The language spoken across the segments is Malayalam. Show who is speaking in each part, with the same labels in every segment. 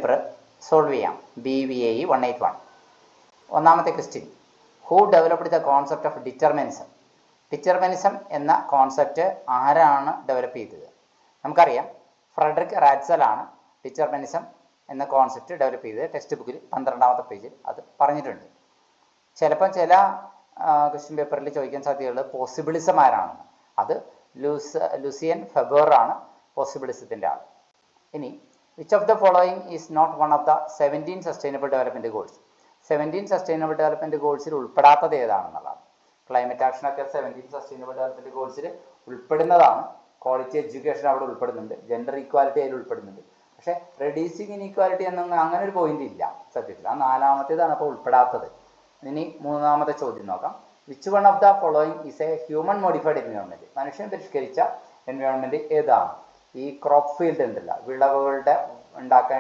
Speaker 1: പേപ്പർ സോൾവ് ചെയ്യാം. BVAE 181. ഒന്നാമത്തെ question, who developed the concept of determinism? Determinism എന്ന കോൺസെപ്റ്റ് ആരാണ് ഡെവലപ്പ് ചെയ്തത്? നമുക്കറിയാം, ഫ്രെഡറിക് റാറ്റ്സൽ ആണ് ഡിറ്റർമിനിസം എന്ന കോൺസെപ്റ്റ് ഡെവലപ്പ് ചെയ്തത്. ടെക്സ്റ്റ് ബുക്കിൽ 12ാമത്തെ പേജിൽ അത് പറഞ്ഞിട്ടുണ്ട്. ചിലപ്പോൾ ചില ക്വസ്റ്റ്യൻ പേപ്പറിൽ ചോദിക്കാൻ സാധ്യതയുള്ളത് പോസിബിളിസം ആരാണെന്ന്. അത് ലൂസിയൻ ഫെബർ ആണ് പോസിബിളിസത്തിൻ്റെ ആൾ. ഇനി which of the following is not one of the 17 sustainable development goals? 17 sustainable development ഗോൾസിൽ ഉൾപ്പെടാത്തത് ഏതാണെന്നുള്ളതാണ്. ക്ലൈമറ്റ് ആക്ഷനൊക്കെ 17 സസ്റ്റൈനബിൾ ഡെവലപ്മെൻറ്റ് ഗോൾസിൽ ഉൾപ്പെടുന്നതാണ്. ക്വാളിറ്റി എഡ്യൂക്കേഷൻ അവിടെ ഉൾപ്പെടുന്നുണ്ട്. ജെൻഡർ ഈക്വാലിറ്റി അതിൽ ഉൾപ്പെടുന്നുണ്ട്. പക്ഷേ റെഡ്യൂസിങ് ഇനീക്വാലിറ്റി എന്നൊന്നും അങ്ങനെ ഒരു പോയിന്റ് ഇല്ല സത്യത്തിൽ. ആ 4ാമത്തേതാണ് അപ്പോൾ ഉൾപ്പെടാത്തത്. ഇനി 3ാമത്തെ ചോദ്യം നോക്കാം. Which one of the following is A human modified environment? മനുഷ്യൻ പരിഷ്കരിച്ച എൻവയോൺമെൻറ്റ് ഏതാണ്? ഈ ക്രോപ്പ് ഫീൽഡ് ഉണ്ടല്ലോ, വിളവുകളുടെ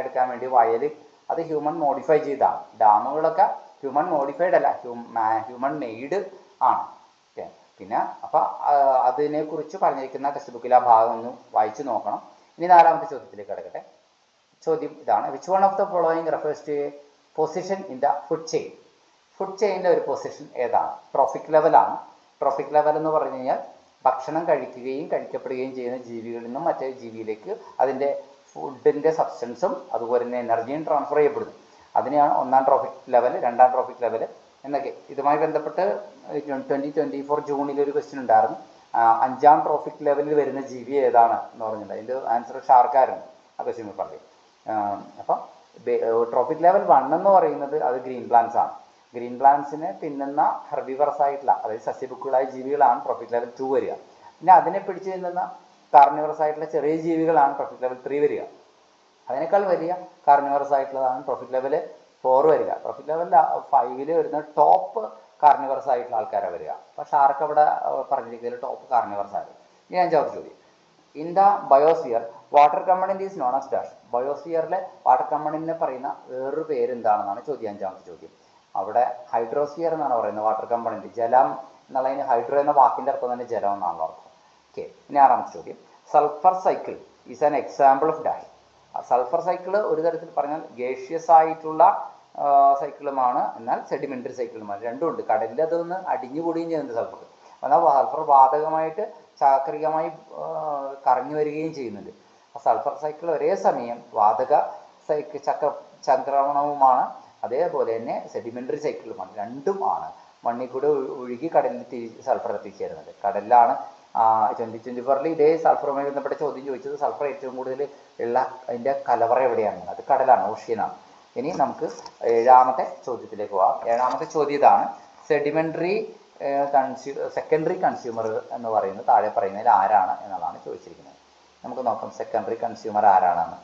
Speaker 1: എടുക്കാൻ വേണ്ടി വയൽ, അത് ഹ്യൂമൻ മോഡിഫൈ ചെയ്താണ്. ഡാമുകളൊക്കെ ഹ്യൂമൻ മോഡിഫൈഡ് അല്ല, ഹ്യൂമൻ മെയ്ഡ് ആണ്. ഓക്കെ, പിന്നെ അപ്പം അതിനെക്കുറിച്ച് പറഞ്ഞിരിക്കുന്ന ടെക്സ്റ്റ് ബുക്കിൽ ആ ഭാഗം ഒന്ന് വായിച്ചു നോക്കണം. ഇനി 4ാമത്തെ ചോദ്യത്തിലേക്ക് കിടക്കട്ടെ. ചോദ്യം ഇതാണ്, which one of the following refers to a position in the food chain? Food ചെയിനിൻ്റെ ഒരു പൊസിഷൻ ഏതാണ്? ട്രോഫിക് ലെവലാണ്. ട്രോഫിക് ലെവൽ എന്ന് പറഞ്ഞു കഴിഞ്ഞാൽ ഭക്ഷണം കഴിക്കുകയും കഴിക്കപ്പെടുകയും ചെയ്യുന്ന ജീവികളിൽ നിന്നും മറ്റേ ജീവിയിലേക്ക് അതിൻ്റെ ഫുഡിൻ്റെ സബ്സ്റ്റൻസും അതുപോലെ തന്നെ എനർജിയും ട്രാൻസ്ഫർ ചെയ്യപ്പെടുന്നു. അതിനെയാണ് 1ാം ട്രോഫിക് ലെവൽ, 2ാം ട്രോഫിക് ലെവൽ എന്നൊക്കെ. ഇതുമായി ബന്ധപ്പെട്ട് 2024 ജൂണിൽ ഒരു ക്വസ്റ്റ്യൻ ഉണ്ടായിരുന്നു. 5ാം ട്രോഫിക് ലെവലിൽ വരുന്ന ജീവി ഏതാണ് എന്ന് പറഞ്ഞിട്ടുണ്ട്. അതിൻ്റെ ആൻസർ ഷാർക്കായിരുന്നു ആ ക്വസ്റ്റ്യൻ പറയും. അപ്പം ട്രോഫിക് ലെവൽ 1 എന്ന് പറയുന്നത് അത് ഗ്രീൻ പ്ലാന്റ്സ് ആണ്. ഗ്രീൻ പ്ലാന്റ്സിനെ തിന്നുന്ന ഹെർബിവറസ് ആയിട്ടുള്ള, അതായത് സസ്യഭുക്കുകളായ ജീവികളാണ് ട്രോഫിക് ലെവൽ 2 വരിക. പിന്നെ അതിനെ പിടിച്ച് തിന്നുന്ന കാർണിവറസ് ആയിട്ടുള്ള ചെറിയ ജീവികളാണ് ട്രോഫിക് ലെവൽ 3 വരിക. അതിനേക്കാൾ വലിയ കാർണിവറസ് ആയിട്ടുള്ളതാണ് ട്രോഫിക് ലെവൽ 4 വരിക. ട്രോഫിക് ലെവൽ 5 വരുന്ന ടോപ്പ് കാർണിവറസ് ആയിട്ടുള്ള ആൾക്കാരാണ് വരിക. അപ്പോൾ ഷാർക്ക് അവിടെ പറഞ്ഞിരിക്കുന്നതിൽ ടോപ്പ് കാർണിവറസ് ആണ്. ഇനി 5ാമത്തെ ചോദ്യം, in the biosphere water component is known as dash? ബയോസ്ഫിയറിലെ വാട്ടർ കമ്പണന്റിനെ പറയുന്ന വേറൊരു പേര് എന്താണെന്നാണ് ചോദ്യം. 5ാമത്തെ ചോദ്യം. അവിടെ ഹൈഡ്രോസ്ഫിയർ എന്നാണ് പറയുന്നത് വാട്ടർ കമ്പണന്റ്. ജലം എന്നുള്ളതിന് ഹൈഡ്രോ എന്ന വാക്കിൻ്റെ അർത്ഥം തന്നെ ജലം എന്നാണല്ലോ അർത്ഥം. ഓക്കെ, ഇനി 6ാമത്തെ ചോദ്യം, sulphur cycle is an example of dash? Sulphur cycle ഒരു തരത്തിൽ പറഞ്ഞാൽ ഗേഷ്യസ് ആയിട്ടുള്ള സൈക്കിളുമാണ്, എന്നാൽ സെഡിമെൻ്ററി സൈക്കിളുമാണ്. രണ്ടുമുണ്ട്. കടലിൽ അതൊന്ന് അടിഞ്ഞുകൂടുകയും ചെയ്യുന്നുണ്ട് സൾഫർ. എന്നാൽ സൾഫർ വാതകമായിട്ട് ചാക്രികമായി കറങ്ങി വരികയും ചെയ്യുന്നുണ്ട്. അപ്പോൾ സൾഫർ സൈക്കിൾ ഒരേ സമയം വാതക ചക്രമണവുമാണ്, അതേപോലെ തന്നെ സെഡിമെൻ്ററി സൈക്കിളുമാണ്. രണ്ടും ആണ്. മണ്ണിൽ കൂടെ ഒഴുകി കടലിൽ സൾഫർ എത്തിച്ചേരുന്നത്. കടലിലാണ് 2024 ഇതേ സൾഫറുമായി ബന്ധപ്പെട്ട ചോദ്യം ചോദിച്ചത്. സൾഫർ ഏറ്റവും കൂടുതൽ ഉള്ള അതിൻ്റെ കലവറ എവിടെയാണ്? അത് കടലാണ്, ഓഷ്യനാണ്. ഇനി നമുക്ക് 7ാമത്തെ ചോദ്യത്തിലേക്ക് പോകാം. 7ാമത്തെ ചോദ്യം ഇതാണ്, സെക്കൻഡറി കൺസ്യൂമർ എന്ന് പറയുന്നത് താഴെ പറയുന്നതിൽ ആരാണ് എന്നുള്ളതാണ് ചോദിച്ചിരിക്കുന്നത്. നമുക്ക് നോക്കാം സെക്കൻഡറി കൺസ്യൂമർ ആരാണെന്ന്.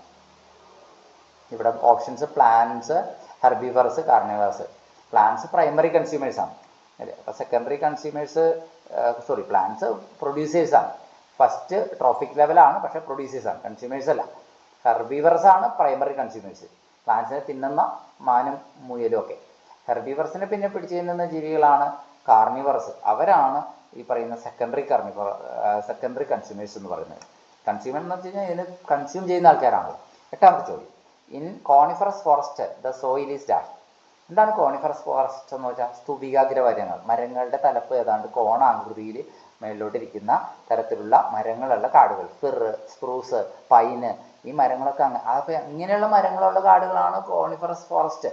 Speaker 1: ഇവിടെ options plants, herbivorous, carnivores. Plants primary കൺസ്യൂമേഴ്സാണ് അല്ലേ? അപ്പോൾ സെക്കൻഡറി പ്ലാന്റ്സ് പ്രൊഡ്യൂസേഴ്സാണ്. ഫസ്റ്റ് ട്രോഫിക് ലെവലാണ്, പക്ഷേ പ്രൊഡ്യൂസേഴ്സാണ്, കൺസ്യൂമേഴ്സ് അല്ല. ഹെർബിവറസ് ആണ് പ്രൈമറി കൺസ്യൂമേഴ്സ്, പ്ലാന്റ്സിനെ തിന്നുന്ന മാനും മുയലും ഒക്കെ. ഹെർബിവറസിനെ പിന്നെ പിടിച്ചു തിന്നുന്ന ജീവികളാണ് കാർണിവറസ്. അവരാണ് ഈ പറയുന്ന സെക്കൻഡറി കൺസ്യൂമേഴ്സ് എന്ന് പറയുന്നത്. കൺസ്യൂമർ എന്ന് വെച്ച് കഴിഞ്ഞാൽ ഇതിന് കൺസ്യൂം ചെയ്യുന്ന ആൾക്കാരാണല്ലോ. 8ാമത്തെ ചോദ്യം, in coniferous forest the soil is dash? എന്താണ് കോണിഫറസ് ഫോറസ്റ്റ് എന്ന് വെച്ചാൽ? സ്തൂപികാഗ്രമരങ്ങൾ. മരങ്ങളുടെ തലപ്പ് ഏതാണ്ട് കോണാകൃതിയിൽ മേളിലോട്ടിരിക്കുന്ന തരത്തിലുള്ള മരങ്ങളുള്ള കാടുകൾ. ഫിർ, സ്പ്രൂസ്, പൈന്, ഈ മരങ്ങളൊക്കെ അപ്പോൾ ഇങ്ങനെയുള്ള മരങ്ങളുള്ള കാടുകളാണ് കോണിഫറസ് ഫോറസ്റ്റ്.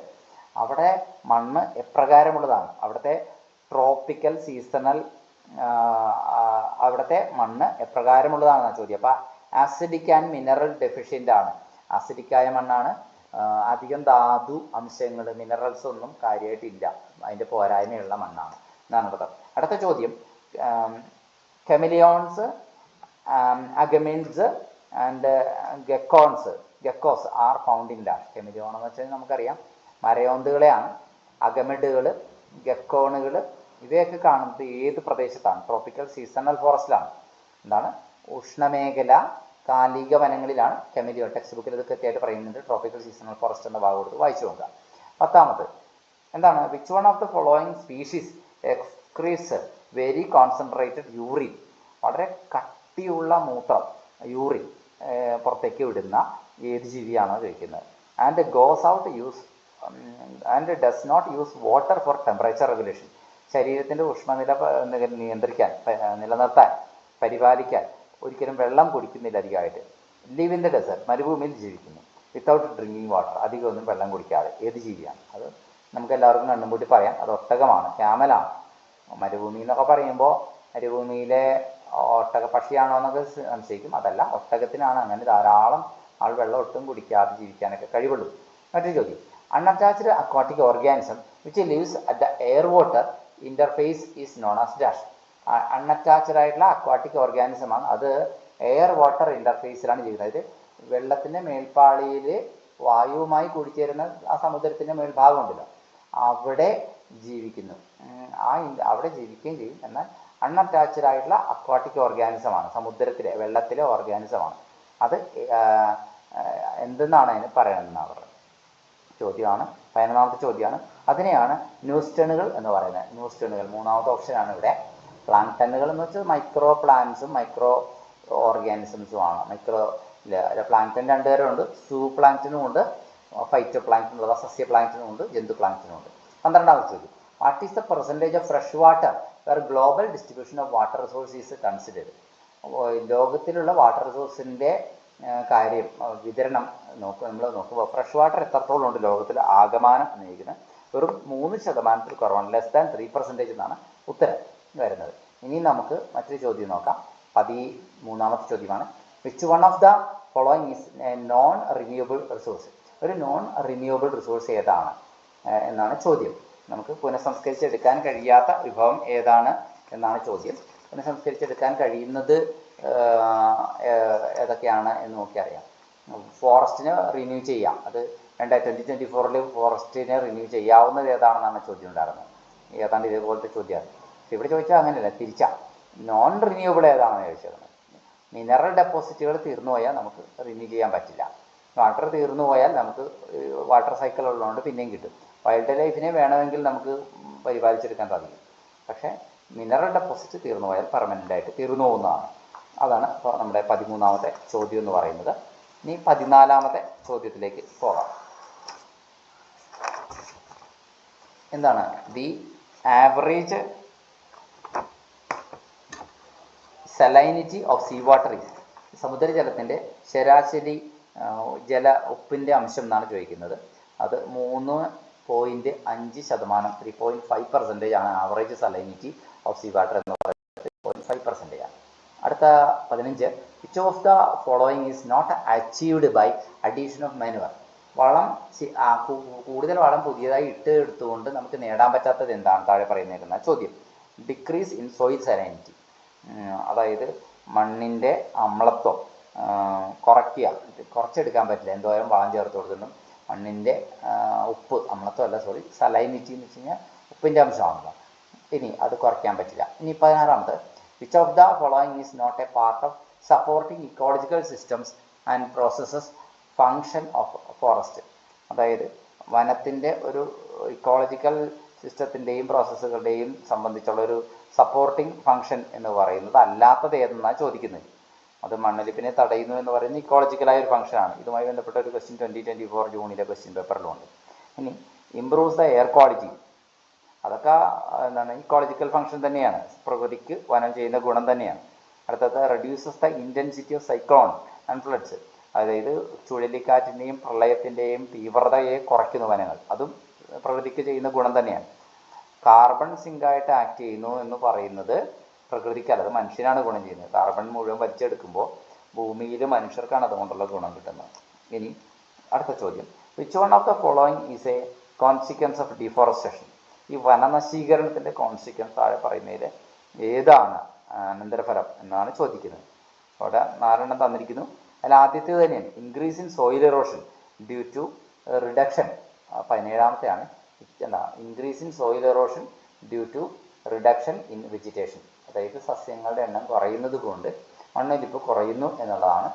Speaker 1: അവിടെ മണ്ണ് എപ്രകാരമുള്ളതാണ്? അവിടുത്തെ ട്രോപ്പിക്കൽ സീസണൽ അവിടുത്തെ മണ്ണ് എപ്രകാരമുള്ളതാണെന്നാണ് ചോദ്യം. അപ്പോൾ ആസിഡിക് ആൻഡ് മിനറൽ ഡെഫിഷ്യൻ്റ് ആണ്. ആസിഡിക്കായ മണ്ണാണ്. അധികം ധാതു അംശങ്ങൾ, മിനറൽസ് ഒന്നും കാര്യമായിട്ടില്ല. അതിൻ്റെ പോരായ്മയുള്ള മണ്ണാണ് എന്നാണ് അർത്ഥം. അടുത്ത ചോദ്യം, chameleons, agamids and geckos are found in dash? Chameleon എന്ന് വെച്ചാൽ നമുക്കറിയാം മരയോന്തുകളെയാണ്. അഗമിഡുകൾ, ഗെക്കോണുകൾ ഇവയൊക്കെ കാണുന്നത് ഏത് പ്രദേശത്താണ്? ട്രോപ്പിക്കൽ സീസണൽ ഫോറസ്റ്റിലാണ്. എന്താണ്? ഉഷ്ണമേഖല കാലിക വനങ്ങളിലാണ് കെമിലിയോൺ. ടെക്സ്റ്റ് ബുക്കിൽ ഇത് കൃത്യമായിട്ട് പറയുന്നുണ്ട്. ട്രോപ്പിക്കൽ സീസണൽ ഫോറസ്റ്റ് എന്ന ഭാഗം കൊടുത്ത് വായിച്ചു നോക്കാം. 10ാമത് എന്താണ്? Which one of the following species excretes very concentrated urine? വളരെ കട്ടിയുള്ള മൂത്രം, യൂറിൻ പുറത്തേക്ക് വിടുന്ന ഏത് ജീവിയാണോ ചോദിക്കുന്നത്? and goes out use and does not use water for temperature regulation. ശരീരത്തിൻ്റെ ഉഷ്ണനില നിയന്ത്രിക്കാൻ, നിലനിർത്താൻ, പരിപാലിക്കാൻ ഒരിക്കലും വെള്ളം കുടിക്കുന്നില്ല അധികമായിട്ട്. ലിവ് ഇൻ ദ ഡെസേർട്ട്, മരുഭൂമിയിൽ ജീവിക്കുന്നു. വിത്തൗട്ട് ഡ്രിങ്കിങ് വാട്ടർ, അധികമൊന്നും വെള്ളം കുടിക്കാതെ. ഏത് ജീവിയാണ് അത്? നമുക്ക് എല്ലാവർക്കും കണ്ണും കൂട്ടി പറയാം, അത് ഒട്ടകമാണ്, ക്യാമലാണ്. മരുഭൂമി എന്നൊക്കെ പറയുമ്പോൾ മരുഭൂമിയിലെ ഒട്ടക പക്ഷിയാണോ എന്നൊക്കെ സംശയിക്കും. അതല്ല, ഒട്ടകത്തിനാണ് അങ്ങനെ ധാരാളം ആൾ വെള്ളം ഒട്ടും കുടിക്കാതെ ജീവിക്കാനൊക്കെ കഴിവുള്ളൂ. മറ്റൊരു ചോദ്യം, unattached aquatic organism which lives at the air water interface is known as dash. Unattached ആയിട്ടുള്ള അക്വാട്ടിക് ഓർഗാനിസമാണ്, അത് എയർ വാട്ടർ ഇൻ്റർഫേസിലാണ് ജീവിക്കുന്നത്. അതായത് വെള്ളത്തിൻ്റെ മേൽപ്പാളിയിൽ വായുവുമായി കൂടിച്ചേരുന്ന ആ സമുദ്രത്തിൻ്റെ മേൽഭാഗം ഉണ്ടല്ലോ, അവിടെ ജീവിക്കുന്നു. അവിടെ ജീവിക്കുകയും ചെയ്യും. എന്നാൽ അൺഅറ്റാച്ച്ഡ് ആയിട്ടുള്ള അക്വാട്ടിക് ഓർഗാനിസമാണ്, സമുദ്രത്തിലെ വെള്ളത്തിലെ ഓർഗാനിസമാണ്. അത് എന്തെന്നാണ് അതിന് പറയണമെന്നാണ് പറയുന്നത്. ചോദ്യമാണ്, 11ാമത്തെ ചോദ്യമാണ്. അതിനെയാണ് ന്യൂസ്റ്റണുകൾ എന്ന് പറയുന്നത്. ന്യൂസ്റ്റണുകൾ മൂന്നാമത്തെ ഓപ്ഷനാണ് ഇവിടെ. പ്ലാങ്ടണുകൾ എന്ന് വെച്ചാൽ മൈക്രോ പ്ലാന്റ്സും മൈക്രോ ഓർഗാനിസംസുമാണ്. പ്ലാങ്ടൻ രണ്ടുതരം ഉണ്ട്, സൂ പ്ലാങ്ടനും ഉണ്ട്, ഫൈറ്റോ പ്ലാങ്ടൻ അഥവാ സസ്യ പ്ലാങ്ടനും ഉണ്ട്, ജന്തു പ്ലാങ്ടനും ഉണ്ട്. 12ാമത്തെ ചോദ്യം, what is the percentage of fresh water where global distribution of water resource is considered. ലോകത്തിലുള്ള വാട്ടർ റിസോഴ്സിൻ്റെ കാര്യം, വിതരണം നമ്മൾ നോക്കുമ്പോൾ ഫ്രഷ് വാട്ടർ എത്രത്തോളം ഉണ്ട് ലോകത്തിൽ ആകമാനം എന്നിരിക്കുന്നത് വെറും 3% കുറവാണ്. ലെസ് ദാൻ 3% എന്നാണ് ഉത്തരം വരുന്നത്. ഇനി നമുക്ക് മറ്റൊരു ചോദ്യം നോക്കാം. 13ാമത്തെ ചോദ്യമാണ്, which one of the following is A non renewable resource. ഒരു നോൺ റിന്യൂവബിൾ റിസോഴ്സ് ഏതാണ് എന്നാണ് ചോദ്യം. നമുക്ക് പുനഃസംസ്കരിച്ചെടുക്കാൻ കഴിയാത്ത വിഭവം ഏതാണ് എന്നാണ് ചോദ്യം. പുനഃസംസ്കരിച്ചെടുക്കാൻ കഴിയുന്നത് ഏതൊക്കെയാണ് എന്ന് നോക്കിയറിയാം. ഫോറസ്റ്റിനെ റിന്യൂ ചെയ്യാം, അത് 2024 ഫോറസ്റ്റിനെ റിന്യൂ ചെയ്യാവുന്നത് ഏതാണെന്നാണ് ചോദ്യം ഉണ്ടായിരുന്നത്. ഏതാണ്ട് ഇതേപോലത്തെ ചോദ്യമാണ്. പക്ഷെ ഇവിടെ ചോദിച്ചാൽ അങ്ങനെയല്ല, തിരിച്ചാ നോൺ റിന്യൂവബിൾ ഏതാണെന്ന് ചോദിച്ചത്. മിനറൽ ഡെപ്പോസിറ്റുകൾ തീർന്നു പോയാൽ നമുക്ക് റിന്യൂ ചെയ്യാൻ പറ്റില്ല. വാട്ടർ തീർന്നു പോയാൽ നമുക്ക് വാട്ടർ സൈക്കിൾ ഉള്ളതുകൊണ്ട് പിന്നെയും കിട്ടും. വൈൽഡ് ലൈഫിനെ വേണമെങ്കിൽ നമുക്ക് പരിപാലിച്ചെടുക്കാൻ സാധിക്കും. പക്ഷേ മിനറൽ ഡെപ്പോസിറ്റ് തീർന്നു പോയാൽ പെർമനൻ്റായിട്ട് തീർന്നു പോകുന്നതാണ്. അതാണ് ഇപ്പോൾ നമ്മുടെ 13ാമത്തെ ചോദ്യം എന്ന് പറയുന്നത്. ഇനി 14ാമത്തെ ചോദ്യത്തിലേക്ക് പോകാം. എന്താണ് the average salinity of sea water is? സമുദ്രജലത്തിൻ്റെ ശരാശരി ജല ഉപ്പിൻ്റെ അംശം എന്നാണ് ചോദിക്കുന്നത്. അത് 3.5%, 3.5% ആണ് average salinity of sea water എന്ന് പറയുന്നത്. 3.5% ആണ്. അടുത്ത 15, which of the following is not achieved by addition of manure. വളം കൂടുതൽ വളം പുതിയതായി എടുത്തുകൊണ്ട് നമുക്ക് നേടാൻ പറ്റാത്തത് എന്താണ്? താഴെ പറയുന്നേക്കുന്ന ചോദ്യം. ഡിക്രീസ് ഇൻ സോയിൽ സലൈനിറ്റി, അതായത് മണ്ണിൻ്റെ അമ്ലത്വം കുറച്ചെടുക്കാൻ പറ്റില്ല. എന്തോരം വളം ചേർത്ത് കൊടുത്തിട്ടും മണ്ണിൻ്റെ ഉപ്പ്, അമ്ലത്വമല്ല സോറി, സലൈനിറ്റി എന്ന് വെച്ച് കഴിഞ്ഞാൽ ഉപ്പിൻ്റെ അംശമാണല്ലോ. ഇനി അത് കുറയ്ക്കാൻ പറ്റില്ല. ഇനി 16ാമത്, which of the following is not a part of supporting ecological systems and processes function of forest. അതായത് വനത്തിൻ്റെ ഒരു ഇക്കോളജിക്കൽ സിസ്റ്റത്തിൻ്റെയും പ്രോസസ്സുകളുടെയും സംബന്ധിച്ചുള്ളൊരു സപ്പോർട്ടിങ് ഫങ്ഷൻ എന്ന് പറയുന്നത് അല്ലാത്തത് ഏതെന്നാണ് ചോദിക്കുന്നത്. അത് മണ്ണൊലിപ്പിനെ തടയുന്നു എന്ന് പറയുന്നത് ഇക്കോളജിക്കലായ ഒരു ഫംഗ്ഷനാണ്. ഇതുമായി ബന്ധപ്പെട്ട ഒരു ക്വസ്റ്റ്യൻ 2024 ജൂണിലെ ക്വസ്റ്റ്യൻ പേപ്പറിലുണ്ട്. ഇനി ഇംപ്രൂവ്സ് ദ എയർ ക്വാളിറ്റി, അതൊക്കെ എന്താണ് ഇക്കോളജിക്കൽ ഫംഗ്ഷൻ തന്നെയാണ്, പ്രകൃതിക്ക് വനം ചെയ്യുന്ന ഗുണം തന്നെയാണ്. അടുത്തത് reduces the intensity of cyclone and floods, അതായത് ചുഴലിക്കാറ്റിൻ്റെയും പ്രളയത്തിൻ്റെയും തീവ്രതയെ കുറയ്ക്കുന്ന വനങ്ങൾ, അതും പ്രകൃതിക്ക് ചെയ്യുന്ന ഗുണം തന്നെയാണ്. കാർബൺ സിങ്കായിട്ട് ആക്ട് ചെയ്യുന്നു എന്ന് പറയുന്നത് പ്രകൃതിക്കല്ല, അത് മനുഷ്യനാണ് ഗുണം ചെയ്യുന്നത്. കാർബൺ മുഴുവൻ വലിച്ചെടുക്കുമ്പോൾ ഭൂമിയിൽ മനുഷ്യർക്കാണ് അതുകൊണ്ടുള്ള ഗുണം കിട്ടുന്നത്. ഇനി അടുത്ത ചോദ്യം, which one of the following is A consequence of deforestation. ഈ വനനശീകരണത്തിൻ്റെ കോൺസിക്വൻസ് താഴെ പറയുന്നതിൽ ഏതാണ് അനന്തരഫലം എന്നാണ് ചോദിക്കുന്നത്. അവിടെ 4 തന്നിരിക്കുന്നു. അതിൽ ആദ്യത്തേത് തന്നെയാണ് increase in soil erosion due to reduction. 17ാമത്തെയാണ് increase in soil erosion due to reduction in vegetation, അതായത് സസ്യങ്ങളുടെ എണ്ണം കുറയുന്നത് കൊണ്ട് മണ്ണൊലിപ്പ് കുറയുന്നു എന്നുള്ളതാണ്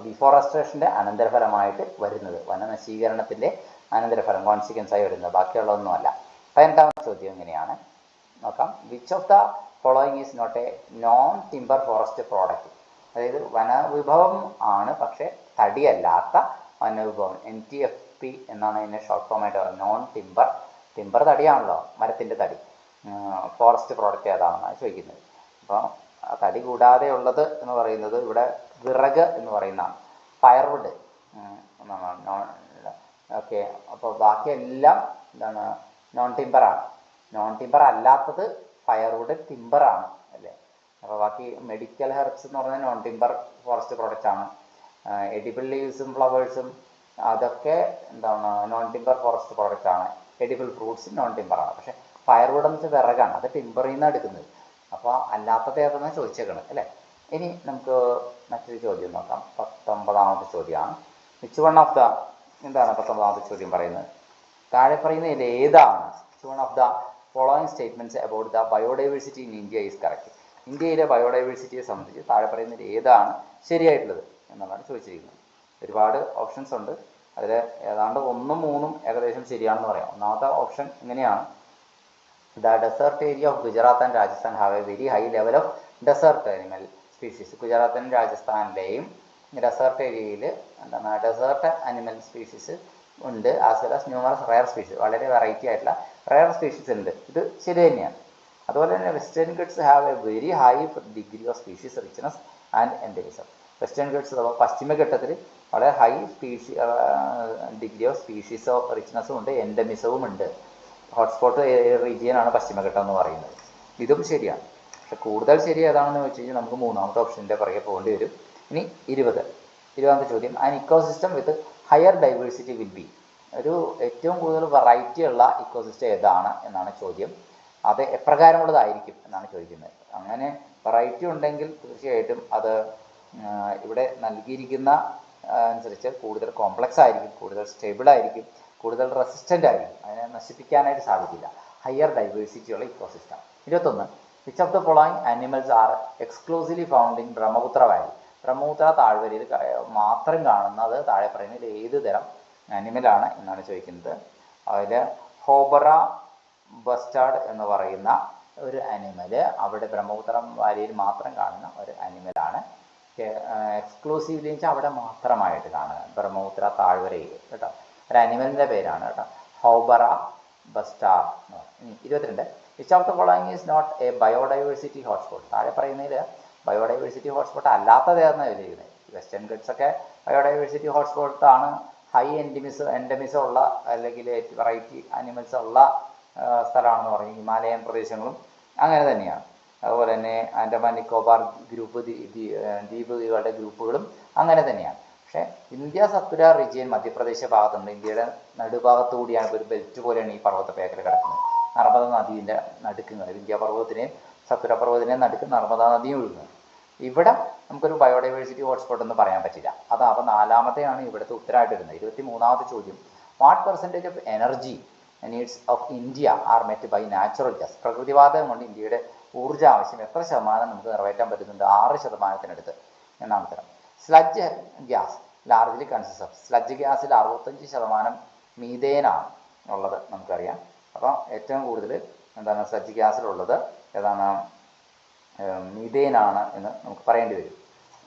Speaker 1: ഡിഫോറസ്ട്രേഷൻ്റെ അനന്തരഫലമായിട്ട് വരുന്നത്, വനനശീകരണത്തിൻ്റെ അനന്തരഫലം കോൺസിക്വൻസായി വരുന്നത്, ബാക്കിയുള്ളതൊന്നുമല്ല. 18ാമത്തെ ചോദ്യം എങ്ങനെയാണ് നോക്കാം. Which of the following is not a non timber forest product. അതായത് വനവിഭവം ആണ്, പക്ഷേ തടിയല്ലാത്ത വനവിഭവം, NTFP എന്നാണ് ഇതിനെ ഷോർട്ട് ഫോം ആയിട്ട് പറയുന്നത്. നോൺ ടിമ്പർ, ടിമ്പർ തടിയാണല്ലോ, മരത്തിൻ്റെ തടി. ഫോറസ്റ്റ് പ്രോഡക്റ്റ് ഏതാണെന്നാണ് ചോദിക്കുന്നത്. അപ്പോൾ തടി കൂടാതെ ഉള്ളത് എന്ന് പറയുന്നത് ഇവിടെ വിറക് എന്ന് പറയുന്നതാണ്, ഫയർവുഡ് എന്നാണ്. ഓക്കെ, അപ്പോൾ ബാക്കിയെല്ലാം എന്താണ് നോൺ ടിമ്പറാണ്. നോൺ ടിമ്പർ അല്ലാത്തത് ഫയർവുഡ്, ടിമ്പറാണ് അല്ലേ. അപ്പോൾ ബാക്കി മെഡിക്കൽ ഹെർബ്സ് എന്ന് പറഞ്ഞാൽ നോൺ ടിമ്പർ ഫോറസ്റ്റ് പ്രോഡക്റ്റ് ആണ്. എഡിബിൾ ലീവ്സും ഫ്ലവേഴ്സും അതൊക്കെ എന്താണ് നോൺ ടിമ്പർ ഫോറസ്റ്റ് പ്രോഡക്റ്റ് ആണ്. എഡിബിൾ ഫ്രൂട്ട്സ് നോൺ ടിമ്പറാണ്. പക്ഷേ ഫയർവുഡ് എന്ന് വെച്ചാൽ വിറകാണ്, അത് ടിമ്പറിൽ നിന്നാണ് എടുക്കുന്നത്. അപ്പോൾ അല്ലാത്തത് ഏതെന്നാണ് ചോദിച്ചേക്കണത് അല്ലേ. ഇനി നമുക്ക് മറ്റൊരു ചോദ്യം നോക്കാം. 19ാമത്തെ ചോദ്യമാണ്. വിച്ച് വൺ ഓഫ് ദ, എന്താണ് 19ാമത്തെ ചോദ്യം പറയുന്നത്? താഴെ പറയുന്നതിൽ ഏതാണ് which one of the following statements about the biodiversity in India is correct? ഇന്ത്യയിലെ ബയോഡൈവേഴ്സിറ്റിയെ സംബന്ധിച്ച് താഴെ പറയുന്നതിൽ ഏതാണ് ശരിയായിട്ടുള്ളത് എന്നുള്ളതാണ് ചോദിച്ചിരിക്കുന്നത്. ഒരുപാട് ഓപ്ഷൻസ് ഉണ്ട്, അതിൽ ഏതാണ്ട് 1ഉം 3ഉം ഏകദേശം ശരിയാണെന്ന് പറയാം. ഒന്നാമത്തെ ഓപ്ഷൻ ഇങ്ങനെയാണ്: the desert area of Gujarat and Rajasthan have a very high level of desert animal species. ഗുജറാത്തിനും രാജസ്ഥാനിലെയും ഡെസേർട്ട് ഏരിയയിൽ എന്താണ് ഡെസേർട്ട് അനിമൽ സ്പീഷീസ് ഉണ്ട്. As well as numerous rare species, വളരെ വെറൈറ്റി ആയിട്ടുള്ള റയർ സ്പീഷീസ് ഉണ്ട്. ഇത് ശരി തന്നെയാണ്. അതുപോലെ തന്നെ Western Ghats have a very high degree of species richness and endemism. Western Ghats പശ്ചിമഘട്ടത്തിൽ വളരെ ഹൈ ഡിഗ്രി ഓഫ് സ്പീഷീസ് റിച്ച്നെസ്സും ഉണ്ട്, എൻഡമിസവും ഉണ്ട്. ഹോട്ട്സ്പോട്ട് റീജിയൻ ആണ് പശ്ചിമഘട്ടം എന്ന് പറയുന്നത്. ഇതും ശരിയാണ്. പക്ഷെ കൂടുതൽ ശരി ഏതാണെന്ന് വെച്ച് കഴിഞ്ഞാൽ നമുക്ക് 3ാമത്തെ ഓപ്ഷൻ്റെ പുറകെ പോകേണ്ടി വരും. ഇനി 20ാമത്തെ ചോദ്യം: an ecosystem with higher diversity will be. ഒരു ഏറ്റവും കൂടുതൽ വെറൈറ്റി ഉള്ള ഇക്കോസിസ്റ്റം ഏതാണ് എന്നാണ് ചോദ്യം. അത് എപ്രകാരമുള്ളതായിരിക്കും എന്നാണ് ചോദിക്കുന്നത്. അങ്ങനെ വെറൈറ്റി ഉണ്ടെങ്കിൽ തീർച്ചയായിട്ടും അത് ഇവിടെ നൽകിയിരിക്കുന്ന അനുസരിച്ച് കൂടുതൽ കോംപ്ലക്സ് ആയിരിക്കും, കൂടുതൽ സ്റ്റേബിൾ ആയിരിക്കും, കൂടുതൽ റെസിസ്റ്റൻ്റ് ആയിരിക്കും. അതിനെ നശിപ്പിക്കാനായിട്ട് സാധിക്കില്ല. ഹയർ ഡൈവേഴ്സിറ്റി ഉള്ള ecosystem. 21. Which of the following animals are exclusively found in Brahmaputra Valley? Brahmaputra താഴ്വരയിൽ മാത്രം കാണുന്നത് താഴെ പറയുന്നതിൽ ഏത് തരം ആനിമലാണ് എന്നാണ് ചോദിക്കുന്നത്. അതിൽ ഹോബറ ബസ്റ്റാർഡ് എന്ന് പറയുന്ന ഒരു ആനിമൽ അവിടെ ബ്രഹ്മപുത്ര വാലിയിൽ മാത്രം കാണുന്ന ഒരു ആനിമലാണ്. എക്സ്ക്ലൂസീവ്ലി വെച്ചാൽ അവിടെ മാത്രമായിട്ട് കാണുക, ബ്രഹ്മപുത്ര താഴ്വരയിൽ കേട്ടോ. ഒരു ആനിമലിൻ്റെ പേരാണ് കേട്ടോ, ഹോബറ ബസ്റ്റാർ എന്ന് പറയും. 22. Which of the following is not a biodiversity hotspot? താഴെ പറയുന്നതിൽ ബയോഡൈവേഴ്സിറ്റി ഹോട്ട്സ്പോട്ട് അല്ലാത്തത് ഏതെന്നാണ് എഴുതിയിരിക്കുന്നത്. വെസ്റ്റേൺ ഗട്ട്സ് ഒക്കെ ബയോഡൈവേഴ്സിറ്റി ഹോട്ട്സ്പോട്ടാണ്. ഹൈ എൻഡമിസം ഉള്ള അല്ലെങ്കിൽ വെറൈറ്റി അനിമൽസ് ഉള്ള സ്ഥലമാണെന്ന് പറഞ്ഞു. ഹിമാലയൻ പ്രദേശങ്ങളും അങ്ങനെ തന്നെയാണ്. അതുപോലെ തന്നെ ആൻഡമാൻ നിക്കോബാർ ഗ്രൂപ്പ് ദ്വീപുകളുടെ ഗ്രൂപ്പുകളും അങ്ങനെ തന്നെയാണ്. പക്ഷേ ഇന്ത്യ സത്പുര റീജിയൻ മധ്യപ്രദേശ് ഭാഗത്തുണ്ട്. ഇന്ത്യയുടെ നടുഭാഗത്തു കൂടിയാണ്, ഒരു ബെൽറ്റ് പോലെയാണ് ഈ പർവ്വത മേഖല കിടക്കുന്നത്. നർമ്മദ നദീൻ്റെ നടുക്കുന്നത്, വിന്ധ്യ പർവ്വതത്തിനെയും സത്പുര പർവ്വതത്തിനെയും നടുക്ക് നർമ്മദാ നദിയും ഒഴുകുന്നത്. ഇവിടെ നമുക്കൊരു ബയോഡൈവേഴ്സിറ്റി ഹോട്ട്സ്പോട്ട് എന്ന് പറയാൻ പറ്റില്ല. അതാവും 4ാമത്തെയാണ് ഇവിടുത്തെ ഉത്തരമായിട്ട് വരുന്നത്. 23ാമത്തെ ചോദ്യം: what percentage of energy needs of India are met by natural gas? പ്രകൃതിവാതകം കൊണ്ട് ഇന്ത്യയുടെ ഊർജ്ജ ആവശ്യം എത്ര ശതമാനം നമുക്ക് നിറവേറ്റാൻ പറ്റുന്നുണ്ട്? 6% എന്നാണ് ഉത്തരം. Sludge gas largely consist of. Sludge ഗ്യാസിൽ 65% മീഥേനാണ് ഉള്ളത് നമുക്കറിയാം. അപ്പോൾ ഏറ്റവും കൂടുതൽ എന്താണ് സ്ലഡ്ജ് ഗ്യാസിലുള്ളത് ഏതാണ്? മീഥേനാണ് എന്ന് നമുക്ക് പറയേണ്ടി വരും.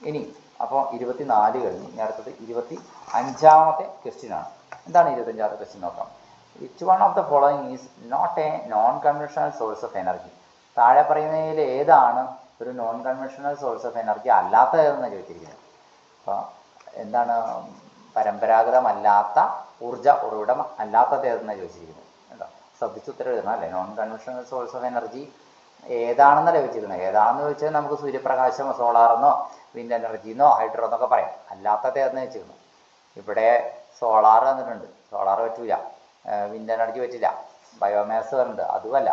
Speaker 1: ഇനി അപ്പോൾ 24 കഴിഞ്ഞ് ഇനി അടുത്തത് 25ാമത്തെ ക്വസ്റ്റ്യനാണ്. എന്താണ് 25ാമത്തെ ക്വസ്റ്റ്യൻ നോക്കാം. Which one of the following is not a non conventional source of energy? താഴെ പറയുന്നതിൽ ഏതാണ് ഒരു non conventional source of energy അല്ലാത്തതെന്നാണ് ചോദിച്ചിരിക്കുന്നത്. അപ്പോൾ എന്താണ് പരമ്പരാഗതമല്ലാത്ത ഊർജ്ജ ഉറവിടം അല്ലാത്തത് ഏതെന്നാണ് ചോദിച്ചിരിക്കുന്നത്. കേട്ടോ, ശ്രദ്ധിച്ച് ഉത്തരം എഴുതണം അല്ലേ. Non conventional source of energy ഏതാണെന്നല്ല ചോദിച്ചിരിക്കുന്നത്. ഏതാണെന്ന് ചോദിച്ചാൽ നമുക്ക് സൂര്യപ്രകാശമോ സോളാറെന്നോ വിൻഡ് എനർജിന്നോ ഹൈഡ്രോ എന്നൊക്കെ പറയാം. അല്ലാത്തത് ഏതെന്ന് വെച്ചിരിക്കുന്നത്. ഇവിടെ സോളാർ വന്നിട്ടുണ്ട്, സോളാർ പറ്റില്ല. വിൻഡ് എനർജി പറ്റില്ല. ബയോമാസ് വരുന്നുണ്ട്, അതുമല്ല.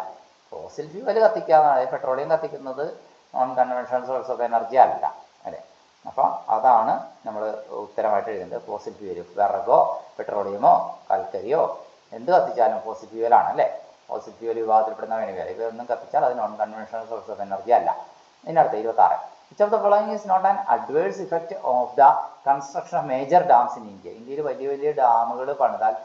Speaker 1: ഫോസിൽ ഫ്യൂവൽ കത്തിക്കാന്നാണ്, പെട്രോളിയം കത്തിക്കുന്നത് non conventional source of energy അല്ല അല്ലേ. അപ്പോൾ അതാണ് നമ്മൾ ഉത്തരമായിട്ട് എഴുതുന്നത്. ഫോസിൽ ഫ്യൂവൽ, വിറകോ പെട്രോളിയമോ കൽക്കരിയോ എന്ത് കത്തിച്ചാലും ഫോസിൽ ഫ്യൂവലാണ് അല്ലേ. ഫോസിൽ ഫ്യൂവൽ വിഭാഗത്തിൽപ്പെടുന്ന വേണിവേല ഇതൊന്നും കത്തിച്ചാൽ അത് non conventional source of energy അല്ല. ഇതിനടുത്ത് 26. Which of the following is not an adverse effect of the construction of major dams in India? ഇന്ത്യയിൽ വലിയ വലിയ ഡാമുകൾ പണിതാൽ